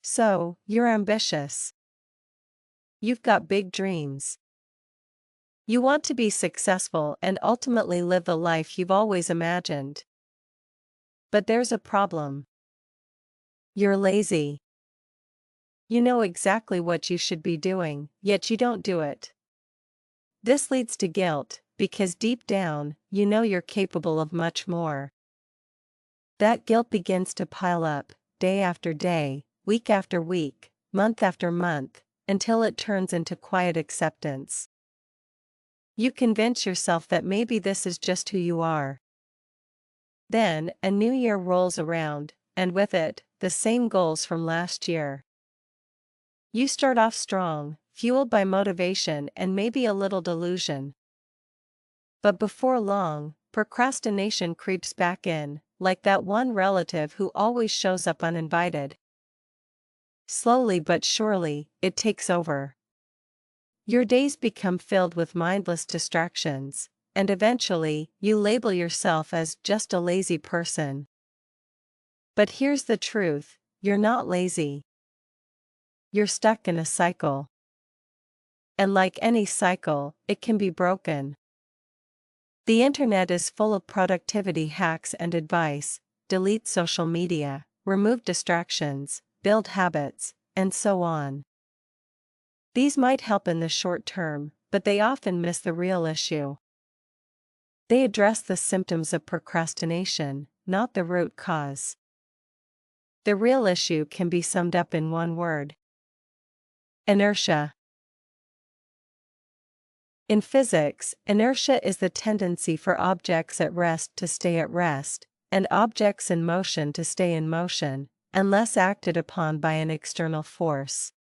So, you're ambitious. You've got big dreams. You want to be successful and ultimately live the life you've always imagined. But there's a problem. You're lazy. You know exactly what you should be doing, yet you don't do it. This leads to guilt, because deep down, you know you're capable of much more. That guilt begins to pile up, day after day, week after week, month after month, until it turns into quiet acceptance. You convince yourself that maybe this is just who you are. Then, a new year rolls around, and with it, the same goals from last year. You start off strong, fueled by motivation and maybe a little delusion. But before long, procrastination creeps back in, like that one relative who always shows up uninvited. Slowly but surely, it takes over. Your days become filled with mindless distractions, and eventually, you label yourself as just a lazy person. But here's the truth, you're not lazy. You're stuck in a cycle. And like any cycle, it can be broken. The internet is full of productivity hacks and advice: delete social media, remove distractions, build habits, and so on. These might help in the short term, but they often miss the real issue. They address the symptoms of procrastination, not the root cause. The real issue can be summed up in one word: inertia. In physics, inertia is the tendency for objects at rest to stay at rest, and objects in motion to stay in motion, unless acted upon by an external force.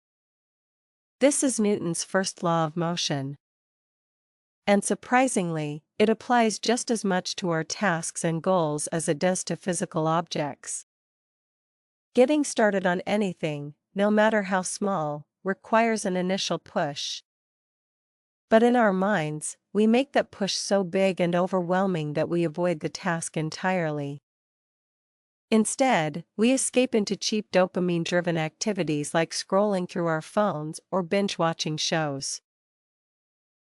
This is Newton's first law of motion. And surprisingly, it applies just as much to our tasks and goals as it does to physical objects. Getting started on anything, no matter how small, requires an initial push. But in our minds, we make that push so big and overwhelming that we avoid the task entirely. Instead, we escape into cheap dopamine-driven activities like scrolling through our phones or binge-watching shows.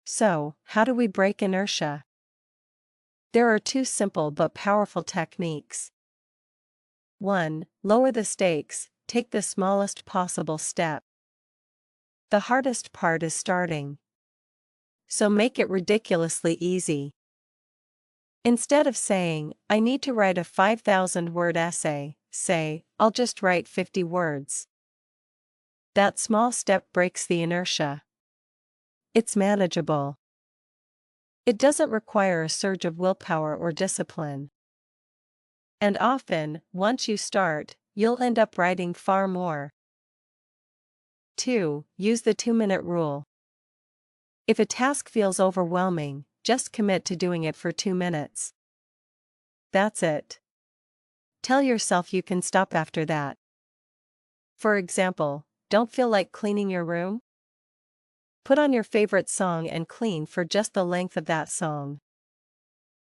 So, how do we break inertia? There are two simple but powerful techniques. 1. Lower the stakes, take the smallest possible step. The hardest part is starting. So make it ridiculously easy. Instead of saying, "I need to write a 5,000-word essay," say, "I'll just write 50 words." That small step breaks the inertia. It's manageable. It doesn't require a surge of willpower or discipline. And often, once you start, you'll end up writing far more. 2. Use the 2-minute rule. If a task feels overwhelming, just commit to doing it for 2 minutes. That's it. Tell yourself you can stop after that. For example, don't feel like cleaning your room? Put on your favorite song and clean for just the length of that song.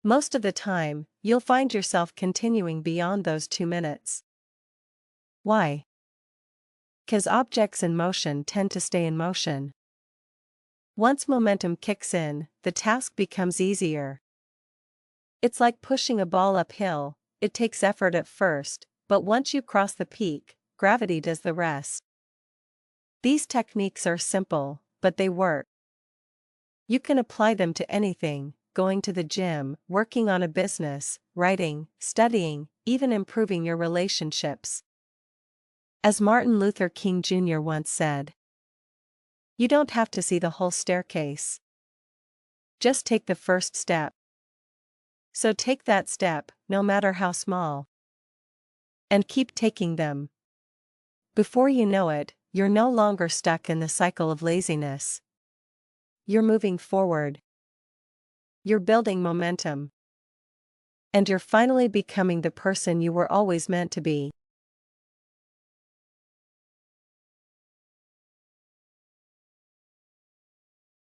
Most of the time, you'll find yourself continuing beyond those 2 minutes. Why? 'Cause objects in motion tend to stay in motion. Once momentum kicks in, the task becomes easier. It's like pushing a ball uphill. It takes effort at first, but once you cross the peak, gravity does the rest. These techniques are simple, but they work. You can apply them to anything: going to the gym, working on a business, writing, studying, even improving your relationships. As Martin Luther King Jr. once said, "You don't have to see the whole staircase. Just take the first step." So take that step, no matter how small. And keep taking them. Before you know it, you're no longer stuck in the cycle of laziness. You're moving forward. You're building momentum. And you're finally becoming the person you were always meant to be.